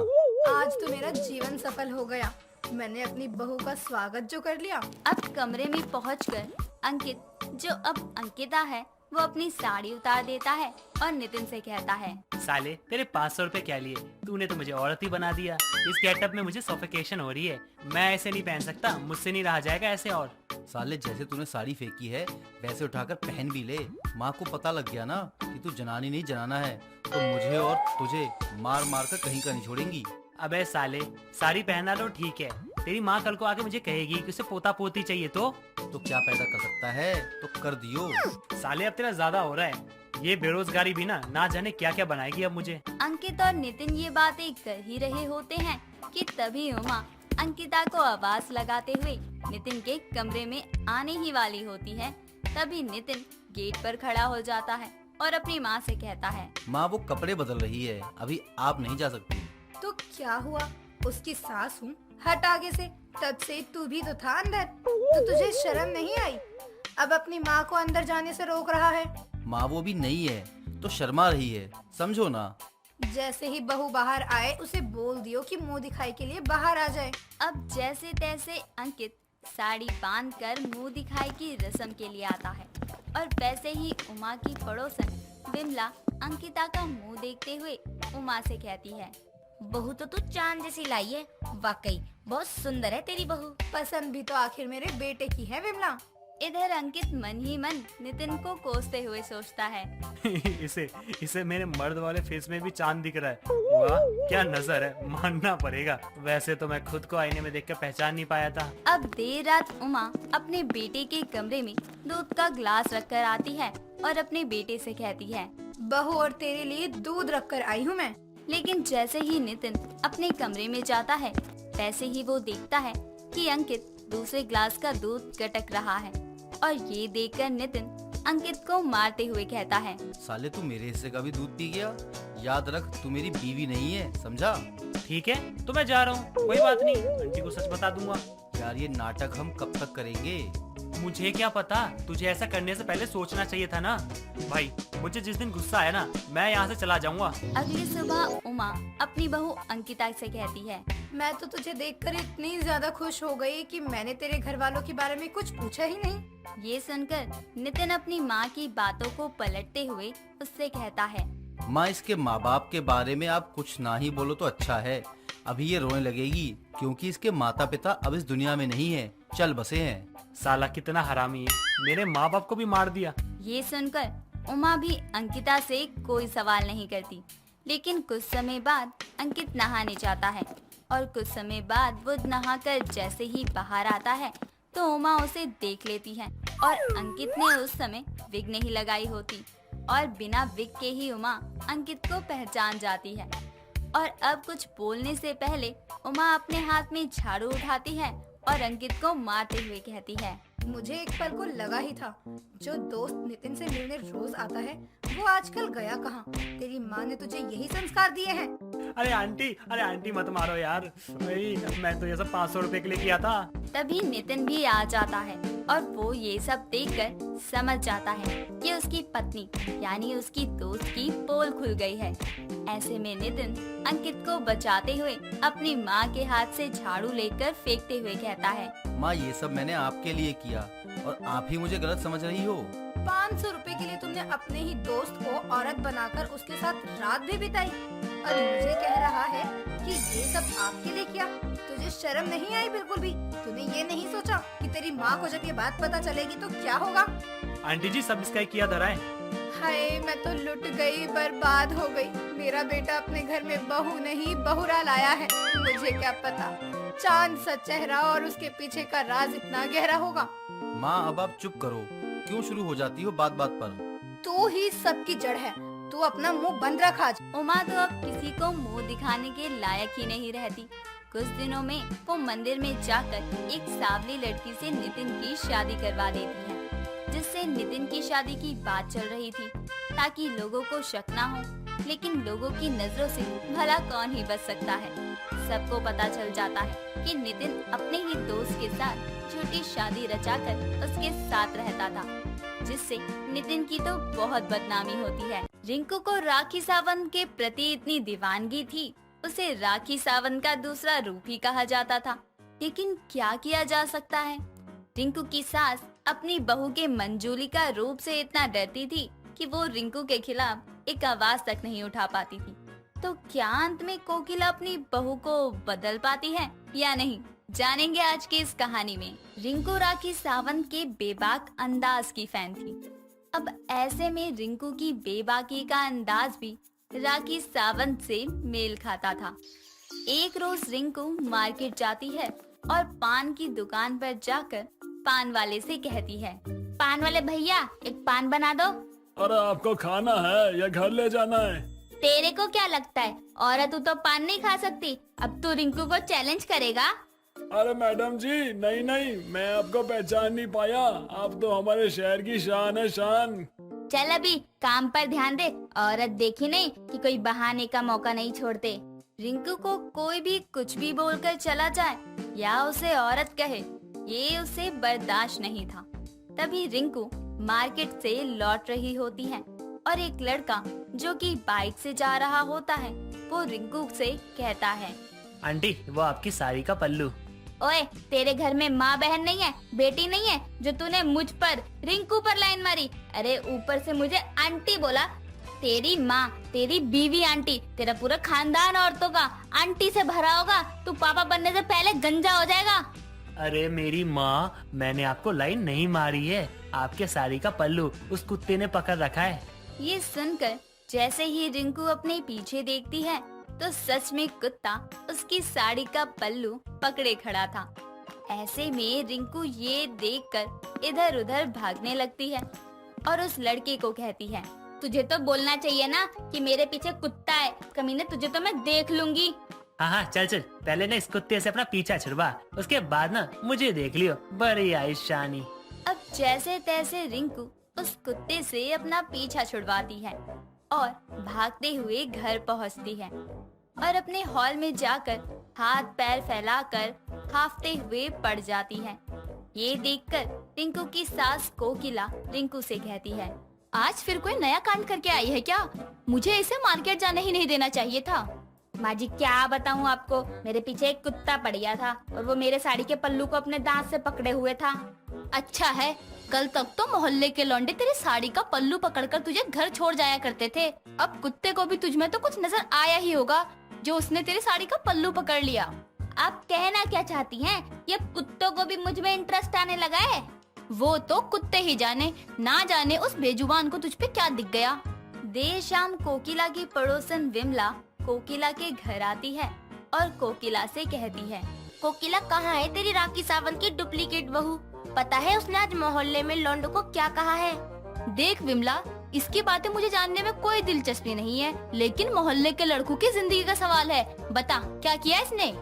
आज तो मेरा जीवन सफल हो गया, मैंने अपनी बहू का स्वागत जो कर लिया। अब कमरे में पहुंचकर अंकित, जो अब अंकिता है, वो अपनी साड़ी उतार देता है और नितिन से कहता है, साले तेरे 500 रुपए क्या लिए? तूने तो मुझे औरत ही बना दिया। इस गेटअप में मुझे सफोकेशन हो रही है। मैं ऐसे नहीं पहन सकता, मुझसे नहीं रहा जाएगा ऐसे। और साले जैसे तूने साड़ी फेंकी है वैसे उठाकर पहन भी ले। माँ को पता लग गया ना कि तू जनानी नहीं जनाना है तो मुझे और तुझे मार मार कर कहीं का नहीं छोड़ेंगी। अबे साले, साड़ी पहना लो ठीक है, तेरी माँ कल को आके मुझे कहेगी कि उसे पोता पोती चाहिए तो क्या पैदा कर सकता है तो कर दियो। साले अब तेरा ज्यादा हो रहा है। ये बेरोजगारी भी ना जाने क्या क्या बनाएगी अब मुझे। अंकित और नितिन ये बातें कर ही रहे होते हैं कि तभी उमा अंकिता को आवाज लगाते हुए नितिन के कमरे में आने ही वाली होती है। तभी नितिन गेट पर खड़ा हो जाता है और अपनी माँ से कहता है, माँ वो कपड़े बदल रही है, अभी आप नहीं जा सकती। तो क्या हुआ, उसकी सास हूँ, हट आगे से। तब से तू भी तो था अंदर, तो तुझे शर्म नहीं आई? अब अपनी माँ को अंदर जाने से रोक रहा है। माँ वो भी नहीं है तो शर्मा रही है, समझो ना। जैसे ही बहू बाहर आए उसे बोल दियो कि मुंह दिखाई के लिए बाहर आ जाए। अब जैसे तैसे अंकित साड़ी बांधकर मुंह दिखाई की रस्म के लिए आता है और वैसे ही उमा की पड़ोसन विमला अंकिता का मुंह देखते हुए उमा से कहती है, बहू तो तू चांद जैसी लाई है, वाकई बहुत सुंदर है तेरी बहू। पसंद भी तो आखिर मेरे बेटे की है विमला। इधर अंकित मन ही मन नितिन को कोसते हुए सोचता है, इसे मेरे मर्द वाले फेस में भी चांद दिख रहा है। वाह क्या नजर है, मानना पड़ेगा। वैसे तो मैं खुद को आईने में देखकर पहचान नहीं पाया था। अब देर रात उमा अपने बेटे के कमरे में दूध का ग्लास रखकर आती है और अपने बेटे से कहती है, बहू और तेरे लिए दूध रख कर आई हूँ मैं। लेकिन जैसे ही नितिन अपने कमरे में जाता है वैसे ही वो देखता है कि अंकित दूसरे ग्लास का दूध गटक रहा है और ये देखकर नितिन अंकित को मारते हुए कहता है, साले तू मेरे हिस्से का भी दूध पी गया। याद रख तू मेरी बीवी नहीं है, समझा? ठीक है तो मैं जा रहा हूँ, कोई बात नहीं, आंटी को सच बता दूंगा। यार ये नाटक हम कब तक करेंगे? मुझे क्या पता, तुझे ऐसा करने से पहले सोचना चाहिए था ना। भाई मुझे जिस दिन गुस्सा आया ना, मैं यहाँ से चला जाऊंगा। अगली सुबह उमा अपनी बहू अंकिता से कहती है, मैं तो तुझे देखकर इतनी ज्यादा खुश हो गई कि मैंने तेरे घर वालों के बारे में कुछ पूछा ही नहीं। ये सुनकर नितिन अपनी माँ की बातों को पलटते हुए उससे कहता है, माँ इसके माँ बाप के बारे में आप कुछ ना ही बोलो तो अच्छा है। अभी ये रोने लगेगी क्योंकि इसके माता पिता अब इस दुनिया में नहीं है, चल बसे हैं। साला कितना हरामी है, मेरे माँ बाप को भी मार दिया। ये सुनकर उमा भी अंकिता से कोई सवाल नहीं करती। लेकिन कुछ समय बाद अंकित नहाने जाता है और कुछ समय बाद वो नहाकर जैसे ही बाहर आता है तो उमा उसे देख लेती है और अंकित ने उस समय विग नहीं लगाई होती और बिना विग के ही उमा अंकित को पहचान जाती है। और अब कुछ बोलने से पहले उमा अपने हाथ में झाड़ू उठाती है और अंकित को मारते हुए कहती है, मुझे एक पल को लगा ही था, जो दोस्त नितिन से मिलने रोज आता है वो आजकल गया कहाँ? तेरी माँ ने तुझे यही संस्कार दिए हैं? अरे आंटी मत मारो यार, मैं तो ये सब 500 रुपए के लिए किया था। तभी नितिन भी आ जाता है और वो ये सब देखकर समझ जाता है कि उसकी पत्नी यानी उसकी दोस्त की पोल खुल गई है। ऐसे में नितिन अंकित को बचाते हुए अपनी माँ के हाथ से झाड़ू लेकर फेंकते हुए कहता है, माँ ये सब मैंने आपके लिए किया और आप ही मुझे गलत समझ रही हो। 500 रुपए के लिए तुमने अपने ही दोस्त को औरत बनाकर उसके साथ रात भी बिताई और मुझे कह रहा है कि ये सब आपके लिए किया? तुझे शर्म नहीं आई बिल्कुल भी? तूने ये नहीं सोचा कि तेरी माँ को जब ये बात पता चलेगी तो क्या होगा? आंटी जी सब इसका ही किया धरा है। हाय मैं तो लुट गई, बर्बाद हो गई। मेरा बेटा अपने घर में बहू नहीं बहुरा लाया है। मुझे क्या पता चांद सा चेहरा और उसके पीछे का राज इतना गहरा होगा। माँ अब आप चुप करो, क्यों शुरू हो जाती हो बात बात पर? तू ही सबकी जड़ है, तू अपना मुंह बंद रख आज। उमा तो अब किसी को मुंह दिखाने के लायक ही नहीं रहती। कुछ दिनों में वो मंदिर में जाकर एक सांवली लड़की से नितिन की शादी करवा देती है, जिससे नितिन की शादी की बात चल रही थी ताकि लोगों को शक ना हो। लेकिन लोगों की नजरों से भला कौन ही बच सकता है। सबको पता चल जाता है कि नितिन अपने ही दोस्त के साथ छोटी शादी रचाकर उसके साथ रहता था, जिससे नितिन की तो बहुत बदनामी होती है। रिंकू को राखी सावंत के प्रति इतनी दीवानगी थी, उसे राखी सावंत का दूसरा रूप ही कहा जाता था। लेकिन क्या किया जा सकता है, रिंकू की सास अपनी बहू के मंजूलिका रूप से इतना डरती थी कि वो रिंकू के खिलाफ एक आवाज तक नहीं उठा पाती थी। तो क्या अंत में कोकिला अपनी बहू को बदल पाती है या नहीं, जानेंगे आज की इस कहानी में। रिंकू राखी सावंत के बेबाक अंदाज की फैन थी। अब ऐसे में रिंकू की बेबाकी का अंदाज भी राखी सावंत से मेल खाता था। एक रोज रिंकू मार्केट जाती है और पान की दुकान पर जाकर पान वाले से कहती है, पान वाले भैया एक पान बना दो। अरे आपको खाना है या घर ले जाना है? तेरे को क्या लगता है, औरत तू तो पान नहीं खा सकती? अब तू रिंकू को चैलेंज करेगा? अरे मैडम जी, नहीं नहीं, मैं आपको पहचान नहीं पाया। आप तो हमारे शहर की शान है, शान। चल अभी काम पर ध्यान दे, औरत देखी नहीं कि कोई बहाने का मौका नहीं छोड़ते। रिंकू को कोई भी कुछ भी बोलकर चला जाए या उसे औरत कहे, ये उसे बर्दाश्त नहीं था। तभी रिंकू मार्केट से लौट रही होती है और एक लड़का जो कि बाइक से जा रहा होता है वो रिंकू से कहता है, आंटी वो आपकी साड़ी का पल्लू। ओए तेरे घर में माँ बहन नहीं है, बेटी नहीं है, जो तूने मुझ पर रिंकू पर लाइन मारी? अरे ऊपर से मुझे आंटी बोला। तेरी माँ, तेरी बीवी आंटी, तेरा पूरा खानदान औरतों का आंटी से भरा होगा। तू पापा बनने से पहले गंजा हो जाएगा। अरे मेरी माँ, मैंने आपको लाइन नहीं मारी है, आपके साड़ी का पल्लू उस कुत्ते ने पकड़ रखा है। ये सुनकर जैसे ही रिंकू अपने पीछे देखती है तो सच में कुत्ता उसकी साड़ी का पल्लू पकड़े खड़ा था। ऐसे में रिंकू ये देखकर इधर उधर भागने लगती है और उस लड़के को कहती है, तुझे तो बोलना चाहिए ना कि मेरे पीछे कुत्ता है, कमीने तुझे तो मैं देख लूंगी। हाँ हाँ चल चल, पहले ना इस कुत्ते से अपना पीछा छुड़वा, उसके बाद ना मुझे देख लियो, बड़ी आइशानी। अब जैसे तैसे रिंकू उस कुत्ते से अपना पीछा छुड़वाती है और भागते हुए घर पहुंचती है और अपने हॉल में जाकर हाथ पैर फैलाकर हाफते हुए पड़ जाती है। ये देखकर रिंकू की सास कोकिला रिंकू से कहती है, आज फिर कोई नया कांड करके आई है क्या? मुझे इसे मार्केट जाने ही नहीं देना चाहिए था। माँ जी क्या बताऊँ आपको, मेरे पीछे एक कुत्ता पड़ गया था और वो मेरे साड़ी के पल्लू को अपने दांत से पकड़े हुए था। अच्छा है, कल तक तो मोहल्ले के लौंडे तेरी साड़ी का पल्लू पकड़कर तुझे घर छोड़ जाया करते थे। अब कुत्ते को भी तुझ में तो कुछ नजर आया ही होगा जो उसने तेरी साड़ी का पल्लू पकड़ लिया। आप कहना क्या चाहती हैं? ये कुत्तों को भी मुझ में इंटरेस्ट आने लगा है। वो तो कुत्ते ही जाने, ना जाने उस बेजुबान को तुझ पे क्या दिख गया। देर शाम कोकिला की पड़ोसन विमला कोकिला के घर आती है और कोकिला से कहती है, कोकिला कहाँ है तेरी राखी सावंत की डुप्लीकेट बहू? पता है उसने आज मोहल्ले में लौंडों को क्या कहा है? देख विमला, इसकी बातें मुझे जानने में कोई दिलचस्पी नहीं है, लेकिन मोहल्ले के लड़कों की जिंदगी का सवाल है। बता क्या किया इसने?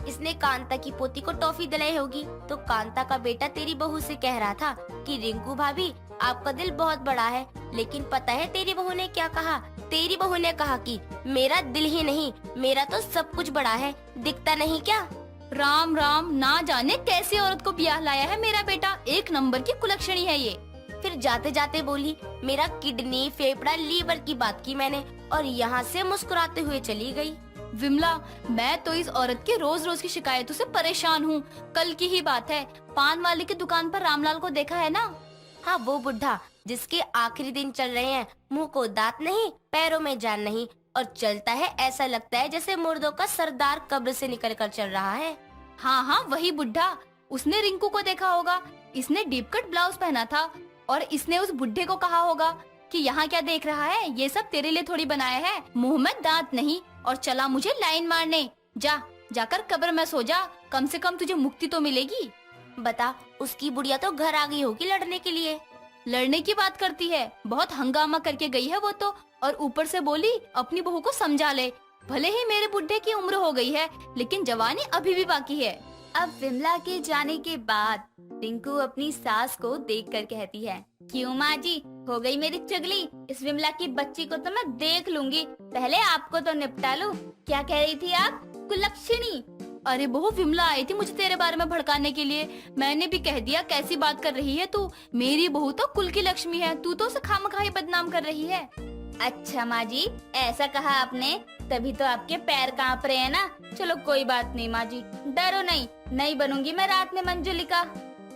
इसने कांता की पोती को टॉफी दिलाई होगी तो कांता का बेटा तेरी बहू से कह रहा था कि रिंकू भाभी आपका दिल बहुत बड़ा है, लेकिन पता है तेरी बहू ने क्या कहा? तेरी बहू ने कहा कि मेरा दिल ही नहीं, मेरा तो सब कुछ बड़ा है, दिखता नहीं क्या? राम राम, ना जाने कैसी औरत को ब्याह लाया है मेरा बेटा, एक नंबर की कुलक्षणी है ये। फिर जाते जाते बोली मेरा किडनी फेफड़ा लीवर की बात की मैंने और यहाँ से मुस्कुराते हुए चली गई। विमला, मैं तो इस औरत के रोज रोज की शिकायतों से परेशान हूँ। कल की ही बात है, पान वाले की दुकान पर रामलाल को देखा है ना? हाँ वो बुढ़ा जिसके आखिरी दिन चल रहे हैं, मुंह को दांत नहीं, पैरों में जान नहीं और चलता है ऐसा लगता है जैसे मुर्दों का सरदार कब्र से निकल कर चल रहा है। हाँ हाँ वही बुढ़ा, उसने रिंकू को देखा होगा। इसने डीप कट ब्लाउज पहना था और इसने उस बुढ़े को कहा होगा कि यहाँ क्या देख रहा है, ये सब तेरे लिए थोड़ी बनाया है, मुंह में दांत नहीं, और चला मुझे लाइन मारने। जाकर कब्र में सो जा, कम से कम तुझे मुक्ति तो मिलेगी। बता, उसकी बुढ़िया तो घर आ गई होगी लड़ने के लिए। लड़ने की बात करती है, बहुत हंगामा करके गई है वो तो, और ऊपर से बोली अपनी बहू को समझा ले। भले ही मेरे बुढ़े की उम्र हो गई है, लेकिन जवानी अभी भी बाकी है। अब विमला के जाने के बाद रिंकू अपनी सास को देखकर कहती है, क्यों माँ जी, हो गई मेरी चुगली? इस विमला की बच्ची को तो मैं देख लूंगी, पहले आपको तो निपटा लूं। क्या कह रही थी आप? कुलक्षणी? अरे बहू, विमला आई थी मुझे तेरे बारे में भड़काने के लिए, मैंने भी कह दिया कैसी बात कर रही है तू, मेरी बहू तो कुल की लक्ष्मी है, तू तो उसे खामखा ही बदनाम कर रही है। अच्छा माँ जी, ऐसा कहा आपने, तभी तो आपके पैर कांप रहे हैं ना। चलो कोई बात नहीं माँ जी, डरो नहीं बनूंगी मैं रात में मंजुलिका।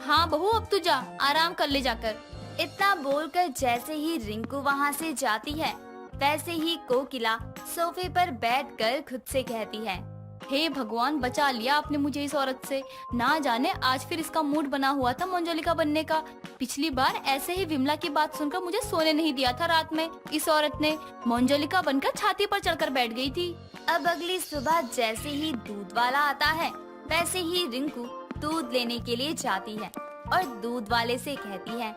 हाँ बहू, अब तू जा, आराम कर ले जाकर। इतना बोलकर जैसे ही रिंकू वहाँ से जाती है, वैसे ही कोकिला सोफे पर बैठकर खुद से कहती है, हे भगवान, बचा लिया आपने मुझे इस औरत से। ना जाने आज फिर इसका मूड बना हुआ था मंजोलिका बनने का। पिछली बार ऐसे ही विमला की बात सुनकर मुझे सोने नहीं दिया था रात में। इस औरत ने मंजोलिका बनकर छाती पर चढ़कर बैठ गई थी। अब अगली सुबह जैसे ही दूध वाला आता है, वैसे ही रिंकू दूध लेने के लिए जाती है और दूध वाले से कहती है,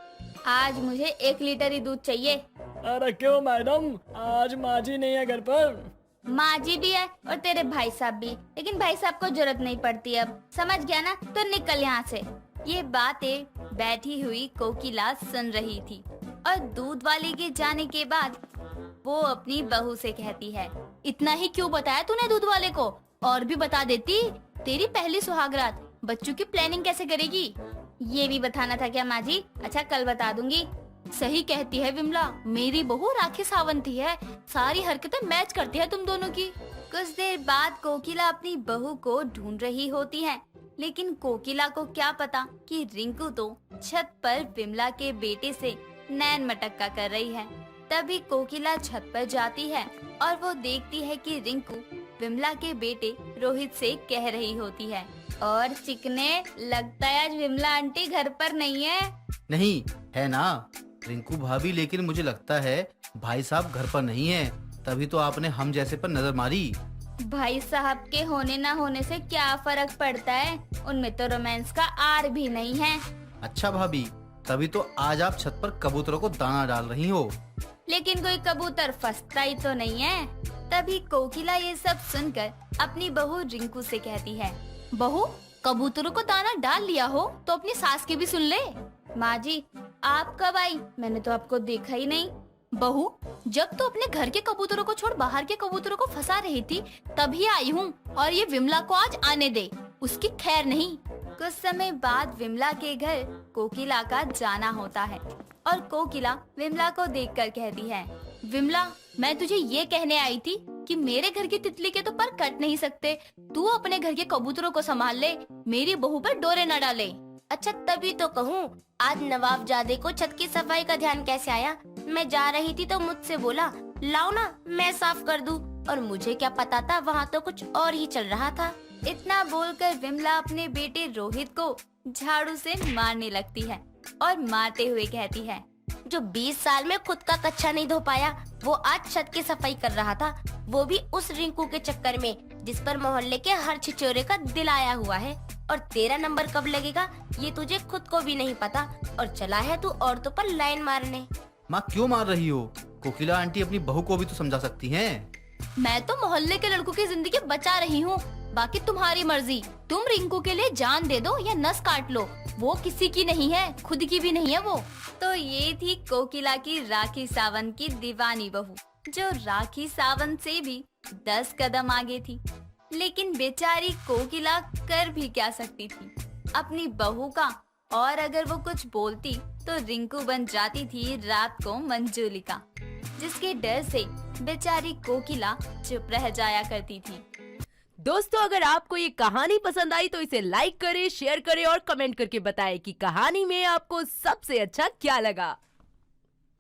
आज मुझे 1 लीटर ही दूध चाहिए। अरे क्यों मैडम, आज माँ जी नहीं है घर पर? माँ जी भी है और तेरे भाई साहब भी, लेकिन भाई साहब को जरूरत नहीं पड़ती अब, समझ गया ना? तो निकल यहाँ से। ये बातें बैठी हुई कोकिला सुन रही थी और दूध वाले के जाने के बाद वो अपनी बहू से कहती है, इतना ही क्यों बताया तूने दूध वाले को? और भी बता देती। तेरी पहली सुहागरात, बच्चों की प्लानिंग कैसे करेगी? ये भी बताना था क्या माँ जी? अच्छा, कल बता दूंगी। सही कहती है विमला, मेरी बहू राखी सावंती है, सारी हरकतें मैच करती है तुम दोनों की। कुछ देर बाद कोकिला अपनी बहू को ढूंढ रही होती है, लेकिन कोकिला को क्या पता कि रिंकू तो छत पर विमला के बेटे से नैन मटक्का कर रही है। तभी कोकिला छत पर जाती है और वो देखती है कि रिंकू विमला के बेटे रोहित से कह रही होती है, और चिकने, लगता है आज विमला आंटी घर पर नहीं है। नहीं है ना रिंकू भाभी, लेकिन मुझे लगता है भाई साहब घर पर नहीं है, तभी तो आपने हम जैसे पर नजर मारी। भाई साहब के होने ना होने से क्या फर्क पड़ता है, उनमें तो रोमांस का आर भी नहीं है। अच्छा भाभी, तभी तो आज आप छत पर कबूतरों को दाना डाल रही हो। लेकिन कोई कबूतर फंसता ही तो नहीं है। तभी कोकिला ये सब सुनकर अपनी बहू रिंकू से कहती है, बहू, कबूतरों को दाना डाल लिया हो तो अपनी सास की भी सुन ले। माँ जी, आप कब आई? मैंने तो आपको देखा ही नहीं। बहू, जब तो अपने घर के कबूतरों को छोड़ बाहर के कबूतरों को फंसा रही थी तभी आई हूँ, और ये विमला को आज आने दे, उसकी खैर नहीं। कुछ समय बाद विमला के घर कोकिला का जाना होता है और कोकिला विमला को देखकर कहती है, विमला, मैं तुझे ये कहने आई थी कि मेरे घर की तितली के तो पर कट नहीं सकते, तू अपने घर के कबूतरों को संभाल ले, मेरी बहू पर डोरे न डाले। अच्छा, तभी तो कहूँ, आज नवाबजादे को छत की सफाई का ध्यान कैसे आया? मैं जा रही थी तो मुझसे बोला, लाओ ना मैं साफ कर दूं, और मुझे क्या पता था वहाँ तो कुछ और ही चल रहा था। इतना बोलकर विमला अपने बेटे रोहित को झाड़ू से मारने लगती है और मारते हुए कहती है, जो 20 साल में खुद का कच्छा नहीं धो पाया, वो आज छत की सफाई कर रहा था, वो भी उस रिंकू के चक्कर में जिस पर मोहल्ले के हर छिछोरे का दिल आया हुआ है। और तेरा नंबर कब लगेगा ये तुझे खुद को भी नहीं पता, और चला है तू औरतों पर लाइन मारने। माँ क्यों मार रही हो? कोकिला आंटी अपनी बहू को भी तो समझा सकती हैं। मैं तो मोहल्ले के लड़कों की जिंदगी बचा रही हूँ, बाकी तुम्हारी मर्जी। तुम रिंकू के लिए जान दे दो या नस काट लो, वो किसी की नहीं है, खुद की भी नहीं है वो। तो ये थी कोकिला की राखी सावंत की दीवानी बहू, जो राखी सावंत से भी 10 कदम आगे थी। लेकिन बेचारी कोकिला कर भी क्या सकती थी अपनी बहू का, और अगर वो कुछ बोलती तो रिंकू बन जाती थी रात को मंजूलिका, जिसके डर से बेचारी कोकिला चुप रह जाया करती थी। दोस्तों, अगर आपको ये कहानी पसंद आई तो इसे लाइक करें, शेयर करें और कमेंट करके बताएं कि कहानी में आपको सबसे अच्छा क्या लगा।